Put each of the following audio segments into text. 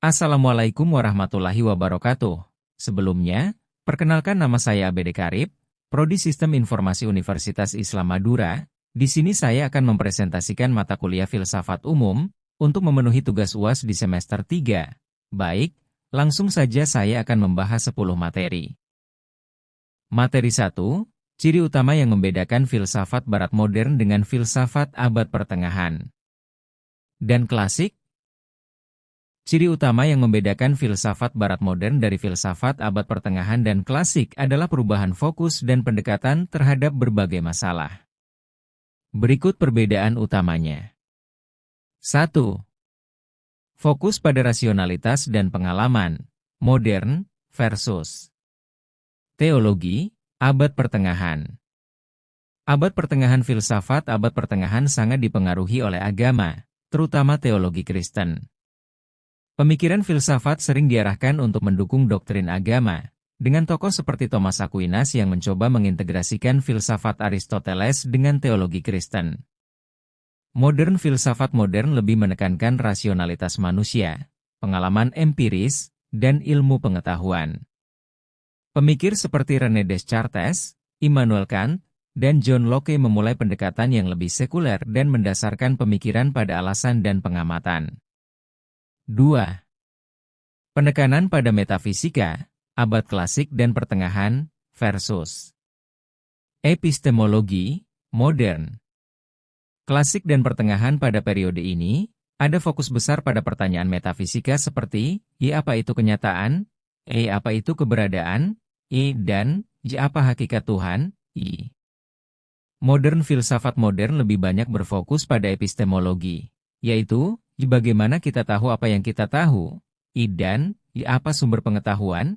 Assalamualaikum warahmatullahi wabarakatuh. Sebelumnya, perkenalkan nama saya ABD Karib, Prodi Sistem Informasi Universitas Islam Madura. Di sini saya akan mempresentasikan mata kuliah Filsafat Umum untuk memenuhi tugas UAS di semester 3. Baik, langsung saja saya akan membahas 10 materi. Materi 1, ciri utama yang membedakan filsafat barat modern dengan filsafat abad pertengahan dan klasik. Ciri utama yang membedakan filsafat barat modern dari filsafat abad pertengahan dan klasik adalah perubahan fokus dan pendekatan terhadap berbagai masalah. Berikut perbedaan utamanya. 1. Fokus pada rasionalitas dan pengalaman, modern versus teologi, abad pertengahan. Abad pertengahan filsafat abad pertengahan sangat dipengaruhi oleh agama, terutama teologi Kristen. Pemikiran filsafat sering diarahkan untuk mendukung doktrin agama, dengan tokoh seperti Thomas Aquinas yang mencoba mengintegrasikan filsafat Aristoteles dengan teologi Kristen. Modern filsafat modern lebih menekankan rasionalitas manusia, pengalaman empiris, dan ilmu pengetahuan. Pemikir seperti René Descartes, Immanuel Kant, dan John Locke memulai pendekatan yang lebih sekuler dan mendasarkan pemikiran pada alasan dan pengamatan. 2. Penekanan pada metafisika, abad klasik dan pertengahan, versus epistemologi, modern. Klasik dan pertengahan pada periode ini, ada fokus besar pada pertanyaan metafisika seperti, I apa itu kenyataan? E apa itu keberadaan? I dan, J apa hakikat Tuhan? I. Modern filsafat modern lebih banyak berfokus pada epistemologi, yaitu, bagaimana kita tahu apa yang kita tahu? I dan, I apa sumber pengetahuan?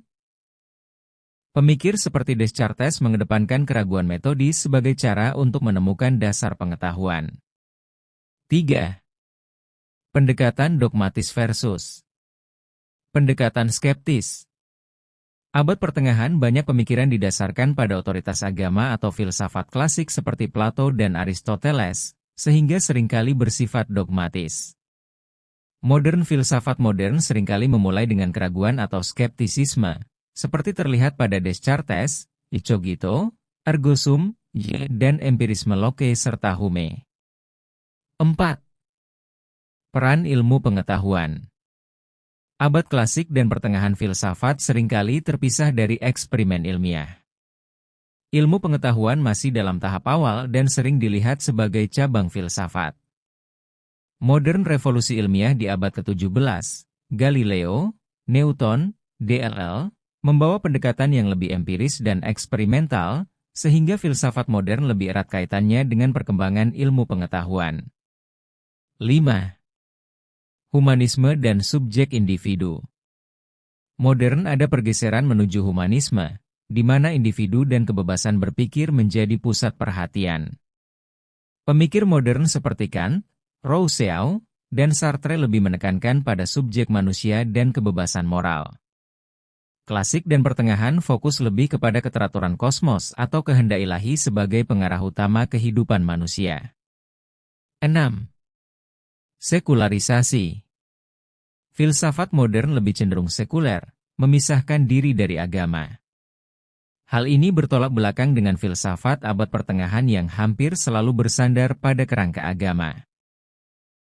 Pemikir seperti Descartes mengedepankan keraguan metodis sebagai cara untuk menemukan dasar pengetahuan. 3. Pendekatan dogmatis versus pendekatan skeptis. Abad pertengahan banyak pemikiran didasarkan pada otoritas agama atau filsafat klasik seperti Plato dan Aristoteles, sehingga seringkali bersifat dogmatis. Modern filsafat modern seringkali memulai dengan keraguan atau skeptisisme, seperti terlihat pada Descartes, Cogito, ergo sum, dan empirisme Locke serta Hume. 4. Peran ilmu pengetahuan. Abad klasik dan pertengahan filsafat seringkali terpisah dari eksperimen ilmiah. Ilmu pengetahuan masih dalam tahap awal dan sering dilihat sebagai cabang filsafat. Modern revolusi ilmiah di abad ke-17, Galileo, Newton, DLL, membawa pendekatan yang lebih empiris dan eksperimental, sehingga filsafat modern lebih erat kaitannya dengan perkembangan ilmu pengetahuan. 5. Humanisme dan subjek individu. Modern ada pergeseran menuju humanisme, di mana individu dan kebebasan berpikir menjadi pusat perhatian. Pemikir modern seperti Kant, Rousseau, dan Sartre lebih menekankan pada subjek manusia dan kebebasan moral. Klasik dan pertengahan fokus lebih kepada keteraturan kosmos atau kehendak ilahi sebagai pengarah utama kehidupan manusia. 6. Sekularisasi. Filsafat modern lebih cenderung sekuler, memisahkan diri dari agama. Hal ini bertolak belakang dengan filsafat abad pertengahan yang hampir selalu bersandar pada kerangka agama.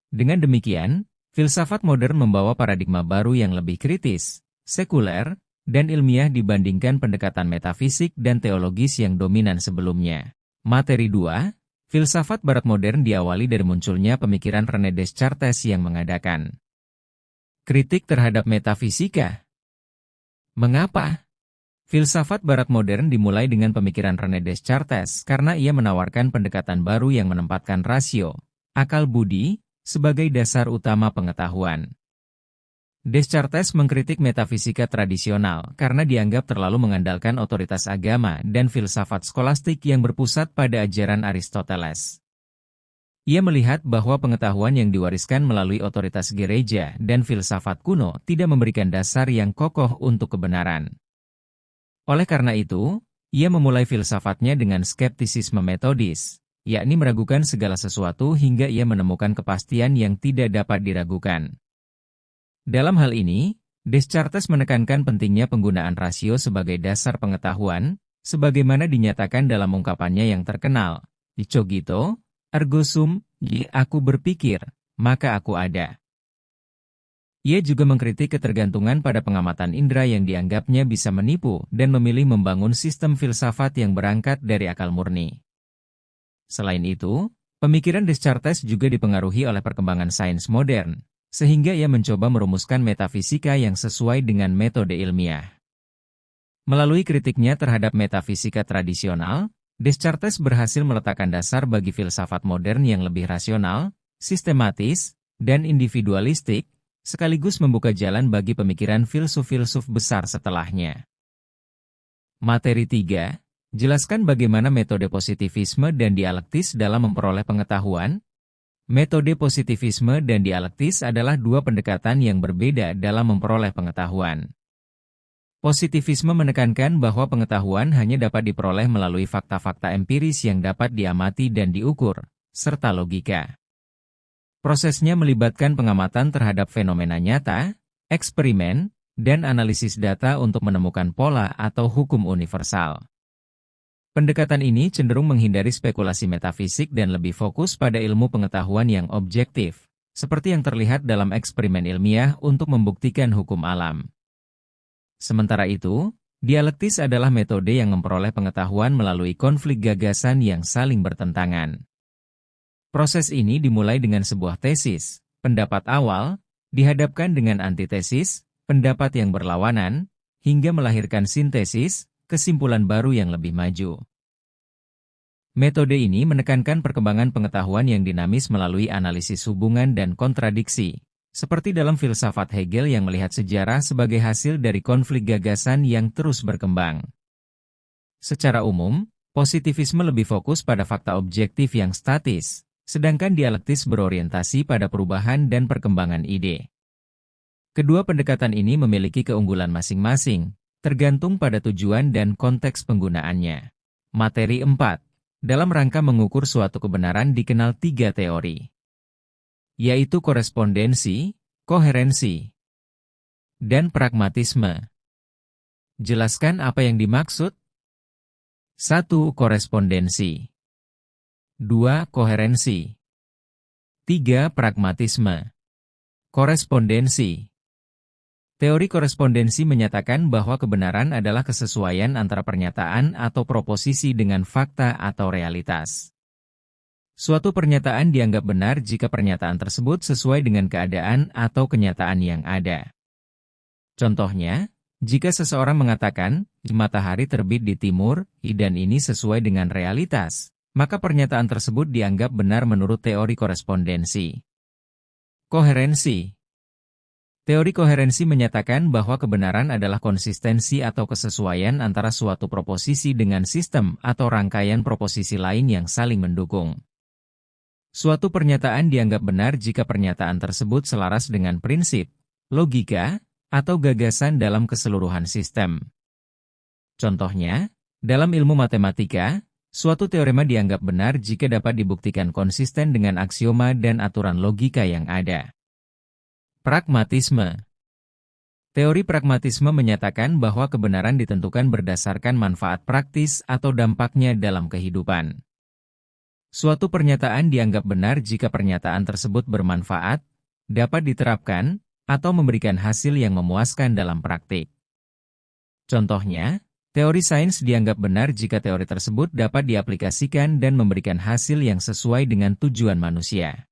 Dengan demikian, filsafat modern membawa paradigma baru yang lebih kritis, sekuler, dan ilmiah dibandingkan pendekatan metafisik dan teologis yang dominan sebelumnya. Materi 2, filsafat barat modern diawali dari munculnya pemikiran René Descartes yang mengadakan kritik terhadap metafisika. Mengapa? Filsafat barat modern dimulai dengan pemikiran René Descartes karena ia menawarkan pendekatan baru yang menempatkan rasio, akal budi, sebagai dasar utama pengetahuan. Descartes mengkritik metafisika tradisional karena dianggap terlalu mengandalkan otoritas agama dan filsafat skolastik yang berpusat pada ajaran Aristoteles. Ia melihat bahwa pengetahuan yang diwariskan melalui otoritas gereja dan filsafat kuno tidak memberikan dasar yang kokoh untuk kebenaran. Oleh karena itu, ia memulai filsafatnya dengan skeptisisme metodis, yakni meragukan segala sesuatu hingga ia menemukan kepastian yang tidak dapat diragukan. Dalam hal ini, Descartes menekankan pentingnya penggunaan rasio sebagai dasar pengetahuan, sebagaimana dinyatakan dalam ungkapannya yang terkenal, "Cogito, ergo sum, aku berpikir, maka aku ada." Ia juga mengkritik ketergantungan pada pengamatan indera yang dianggapnya bisa menipu dan memilih membangun sistem filsafat yang berangkat dari akal murni. Selain itu, pemikiran Descartes juga dipengaruhi oleh perkembangan sains modern, sehingga ia mencoba merumuskan metafisika yang sesuai dengan metode ilmiah. Melalui kritiknya terhadap metafisika tradisional, Descartes berhasil meletakkan dasar bagi filsafat modern yang lebih rasional, sistematis, dan individualistik, sekaligus membuka jalan bagi pemikiran filsuf-filsuf besar setelahnya. Materi 3. Jelaskan bagaimana metode positivisme dan dialektis dalam memperoleh pengetahuan. Metode positivisme dan dialektis adalah dua pendekatan yang berbeda dalam memperoleh pengetahuan. Positivisme menekankan bahwa pengetahuan hanya dapat diperoleh melalui fakta-fakta empiris yang dapat diamati dan diukur, serta logika. Prosesnya melibatkan pengamatan terhadap fenomena nyata, eksperimen, dan analisis data untuk menemukan pola atau hukum universal. Pendekatan ini cenderung menghindari spekulasi metafisik dan lebih fokus pada ilmu pengetahuan yang objektif, seperti yang terlihat dalam eksperimen ilmiah untuk membuktikan hukum alam. Sementara itu, dialektis adalah metode yang memperoleh pengetahuan melalui konflik gagasan yang saling bertentangan. Proses ini dimulai dengan sebuah tesis, pendapat awal, dihadapkan dengan antitesis, pendapat yang berlawanan, hingga melahirkan sintesis, kesimpulan baru yang lebih maju. Metode ini menekankan perkembangan pengetahuan yang dinamis melalui analisis hubungan dan kontradiksi, seperti dalam filsafat Hegel yang melihat sejarah sebagai hasil dari konflik gagasan yang terus berkembang. Secara umum, positivisme lebih fokus pada fakta objektif yang statis, sedangkan dialektis berorientasi pada perubahan dan perkembangan ide. Kedua pendekatan ini memiliki keunggulan masing-masing, tergantung pada tujuan dan konteks penggunaannya. Materi 4. Dalam rangka mengukur suatu kebenaran dikenal 3 teori, yaitu korespondensi, koherensi, dan pragmatisme. Jelaskan apa yang dimaksud. 1. Korespondensi. 2. Koherensi. 3. Pragmatisme. Korespondensi. Teori korespondensi menyatakan bahwa kebenaran adalah kesesuaian antara pernyataan atau proposisi dengan fakta atau realitas. Suatu pernyataan dianggap benar jika pernyataan tersebut sesuai dengan keadaan atau kenyataan yang ada. Contohnya, jika seseorang mengatakan, matahari terbit di timur, dan ini sesuai dengan realitas, maka pernyataan tersebut dianggap benar menurut teori korespondensi. Koherensi. Teori koherensi menyatakan bahwa kebenaran adalah konsistensi atau kesesuaian antara suatu proposisi dengan sistem atau rangkaian proposisi lain yang saling mendukung. Suatu pernyataan dianggap benar jika pernyataan tersebut selaras dengan prinsip, logika, atau gagasan dalam keseluruhan sistem. Contohnya, dalam ilmu matematika, suatu teorema dianggap benar jika dapat dibuktikan konsisten dengan aksioma dan aturan logika yang ada. Pragmatisme. Teori pragmatisme menyatakan bahwa kebenaran ditentukan berdasarkan manfaat praktis atau dampaknya dalam kehidupan. Suatu pernyataan dianggap benar jika pernyataan tersebut bermanfaat, dapat diterapkan, atau memberikan hasil yang memuaskan dalam praktik. Contohnya, teori sains dianggap benar jika teori tersebut dapat diaplikasikan dan memberikan hasil yang sesuai dengan tujuan manusia.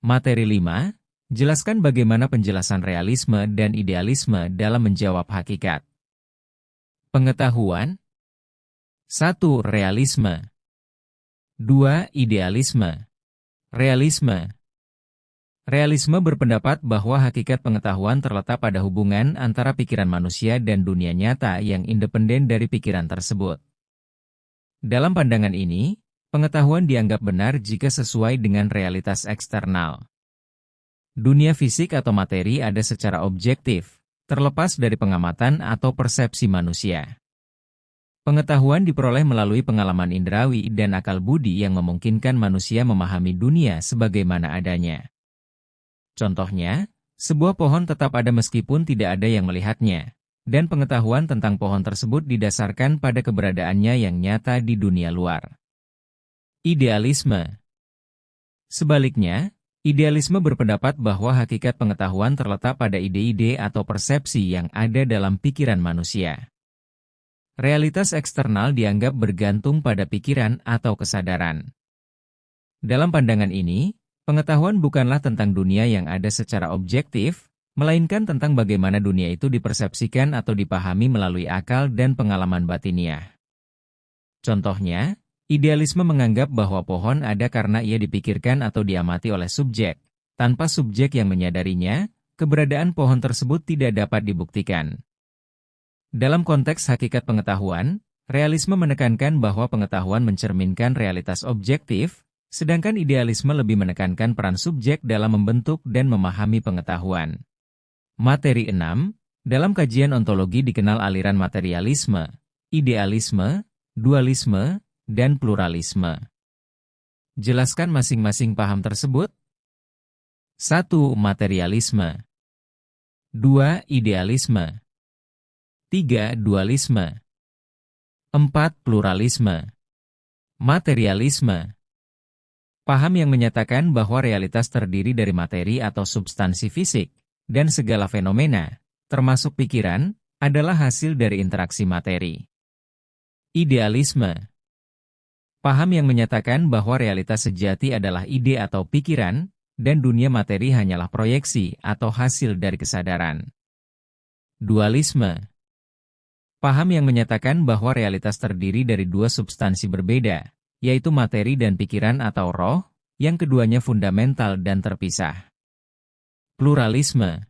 Materi 5. Jelaskan bagaimana penjelasan realisme dan idealisme dalam menjawab hakikat. Pengetahuan. 1. Realisme. 2. Idealisme. Realisme. Realisme berpendapat bahwa hakikat pengetahuan terletak pada hubungan antara pikiran manusia dan dunia nyata yang independen dari pikiran tersebut. Dalam pandangan ini, pengetahuan dianggap benar jika sesuai dengan realitas eksternal. Dunia fisik atau materi ada secara objektif, terlepas dari pengamatan atau persepsi manusia. Pengetahuan diperoleh melalui pengalaman indrawi dan akal budi yang memungkinkan manusia memahami dunia sebagaimana adanya. Contohnya, Sebuah pohon tetap ada meskipun tidak ada yang melihatnya, dan pengetahuan tentang pohon tersebut didasarkan pada keberadaannya yang nyata di dunia luar. Idealisme. Sebaliknya, idealisme berpendapat bahwa hakikat pengetahuan terletak pada ide-ide atau persepsi yang ada dalam pikiran manusia. Realitas eksternal dianggap bergantung pada pikiran atau kesadaran. Dalam pandangan ini, pengetahuan bukanlah tentang dunia yang ada secara objektif, melainkan tentang bagaimana dunia itu dipersepsikan atau dipahami melalui akal dan pengalaman batiniah. Contohnya, idealisme menganggap bahwa pohon ada karena ia dipikirkan atau diamati oleh subjek. Tanpa subjek yang menyadarinya, keberadaan pohon tersebut tidak dapat dibuktikan. Dalam konteks hakikat pengetahuan, realisme menekankan bahwa pengetahuan mencerminkan realitas objektif, sedangkan idealisme lebih menekankan peran subjek dalam membentuk dan memahami pengetahuan. Materi 6, dalam kajian ontologi dikenal aliran materialisme, idealisme, dualisme, dan pluralisme. Jelaskan masing-masing paham tersebut. 1. Materialisme. 2. Idealisme. 3. Dualisme. 4. Pluralisme. Materialisme. Paham yang menyatakan bahwa realitas terdiri dari materi atau substansi fisik, dan segala fenomena, termasuk pikiran, adalah hasil dari interaksi materi. Idealisme. Paham yang menyatakan bahwa realitas sejati adalah ide atau pikiran, dan dunia materi hanyalah proyeksi atau hasil dari kesadaran. Dualisme. Paham yang menyatakan bahwa realitas terdiri dari dua substansi berbeda, yaitu materi dan pikiran atau roh, yang keduanya fundamental dan terpisah. Pluralisme.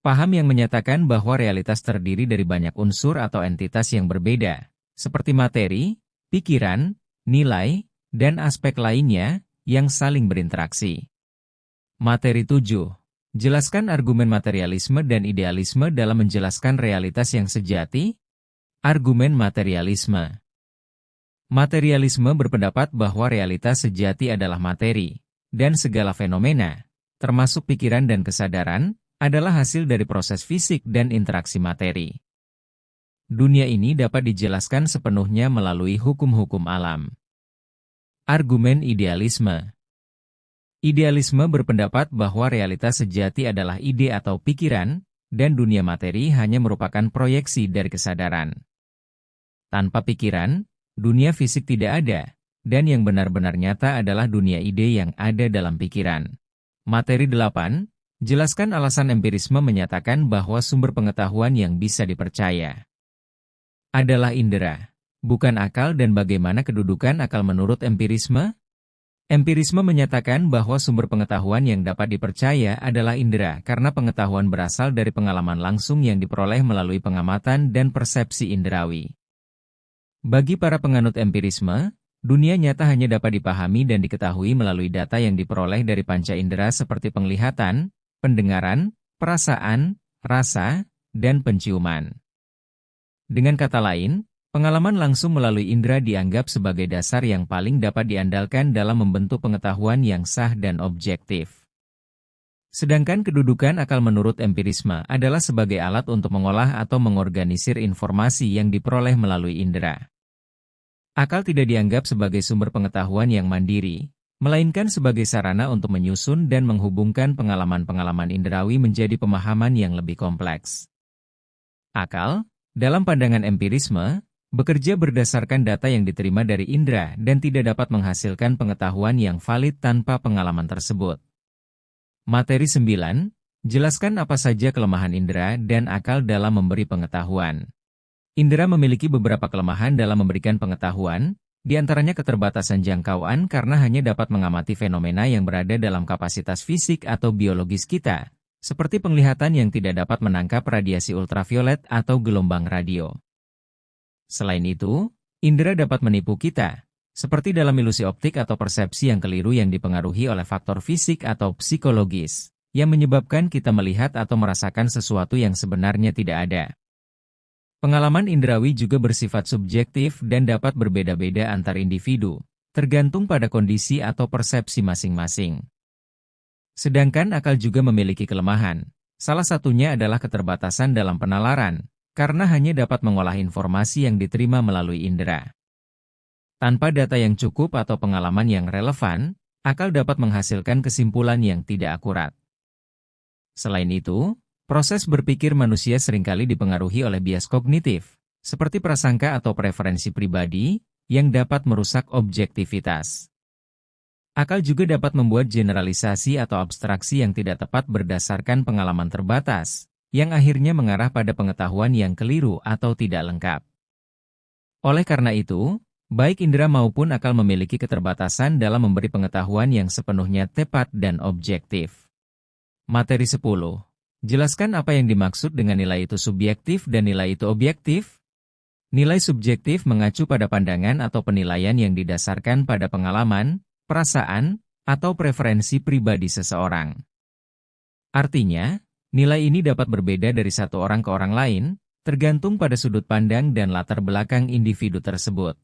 Paham yang menyatakan bahwa realitas terdiri dari banyak unsur atau entitas yang berbeda, seperti materi, pikiran, nilai, dan aspek lainnya yang saling berinteraksi. Materi 7. Jelaskan argumen materialisme dan idealisme dalam menjelaskan realitas yang sejati. Argumen materialisme. Materialisme berpendapat bahwa realitas sejati adalah materi, dan segala fenomena, termasuk pikiran dan kesadaran, adalah hasil dari proses fisik dan interaksi materi. Dunia ini dapat dijelaskan sepenuhnya melalui hukum-hukum alam. Argumen idealisme. Idealisme berpendapat bahwa realitas sejati adalah ide atau pikiran, dan dunia materi hanya merupakan proyeksi dari kesadaran. Tanpa pikiran, dunia fisik tidak ada, dan yang benar-benar nyata adalah dunia ide yang ada dalam pikiran. Materi 8, jelaskan alasan empirisme menyatakan bahwa sumber pengetahuan yang bisa dipercaya adalah indera, bukan akal, dan bagaimana kedudukan akal menurut empirisme? Empirisme menyatakan bahwa sumber pengetahuan yang dapat dipercaya adalah indera karena pengetahuan berasal dari pengalaman langsung yang diperoleh melalui pengamatan dan persepsi inderawi. Bagi para penganut empirisme, dunia nyata hanya dapat dipahami dan diketahui melalui data yang diperoleh dari panca indera seperti penglihatan, pendengaran, perasaan, rasa, dan penciuman. Dengan kata lain, pengalaman langsung melalui indera dianggap sebagai dasar yang paling dapat diandalkan dalam membentuk pengetahuan yang sah dan objektif. Sedangkan kedudukan akal menurut empirisme adalah sebagai alat untuk mengolah atau mengorganisir informasi yang diperoleh melalui indera. Akal tidak dianggap sebagai sumber pengetahuan yang mandiri, melainkan sebagai sarana untuk menyusun dan menghubungkan pengalaman-pengalaman inderawi menjadi pemahaman yang lebih kompleks. Akal, dalam pandangan empirisme, bekerja berdasarkan data yang diterima dari indera dan tidak dapat menghasilkan pengetahuan yang valid tanpa pengalaman tersebut. Materi 9, jelaskan apa saja kelemahan indera dan akal dalam memberi pengetahuan. Indera memiliki beberapa kelemahan dalam memberikan pengetahuan, di antaranya keterbatasan jangkauan karena hanya dapat mengamati fenomena yang berada dalam kapasitas fisik atau biologis kita, seperti penglihatan yang tidak dapat menangkap radiasi ultraviolet atau gelombang radio. Selain itu, indera dapat menipu kita, seperti dalam ilusi optik atau persepsi yang keliru yang dipengaruhi oleh faktor fisik atau psikologis, yang menyebabkan kita melihat atau merasakan sesuatu yang sebenarnya tidak ada. Pengalaman indrawi juga bersifat subjektif dan dapat berbeda-beda antar individu, tergantung pada kondisi atau persepsi masing-masing. Sedangkan akal juga memiliki kelemahan. Salah satunya adalah keterbatasan dalam penalaran, karena hanya dapat mengolah informasi yang diterima melalui indera. Tanpa data yang cukup atau pengalaman yang relevan, akal dapat menghasilkan kesimpulan yang tidak akurat. Selain itu, proses berpikir manusia seringkali dipengaruhi oleh bias kognitif, seperti prasangka atau preferensi pribadi, yang dapat merusak objektivitas. Akal juga dapat membuat generalisasi atau abstraksi yang tidak tepat berdasarkan pengalaman terbatas, yang akhirnya mengarah pada pengetahuan yang keliru atau tidak lengkap. Oleh karena itu, baik indera maupun akal memiliki keterbatasan dalam memberi pengetahuan yang sepenuhnya tepat dan objektif. Materi 10. Jelaskan apa yang dimaksud dengan nilai itu subjektif dan nilai itu objektif. Nilai subjektif mengacu pada pandangan atau penilaian yang didasarkan pada pengalaman, perasaan, atau preferensi pribadi seseorang. Artinya, nilai ini dapat berbeda dari satu orang ke orang lain, tergantung pada sudut pandang dan latar belakang individu tersebut.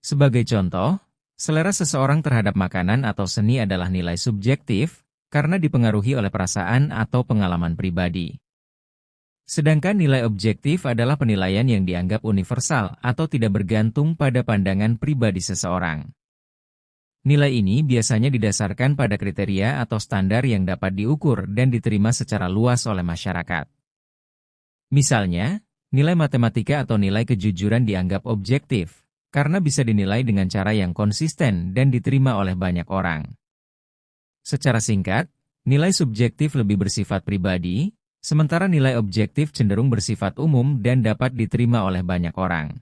Sebagai contoh, selera seseorang terhadap makanan atau seni adalah nilai subjektif, karena dipengaruhi oleh perasaan atau pengalaman pribadi. Sedangkan nilai objektif adalah penilaian yang dianggap universal atau tidak bergantung pada pandangan pribadi seseorang. Nilai ini biasanya didasarkan pada kriteria atau standar yang dapat diukur dan diterima secara luas oleh masyarakat. Misalnya, nilai matematika atau nilai kejujuran dianggap objektif, karena bisa dinilai dengan cara yang konsisten dan diterima oleh banyak orang. Secara singkat, nilai subjektif lebih bersifat pribadi, sementara nilai objektif cenderung bersifat umum dan dapat diterima oleh banyak orang.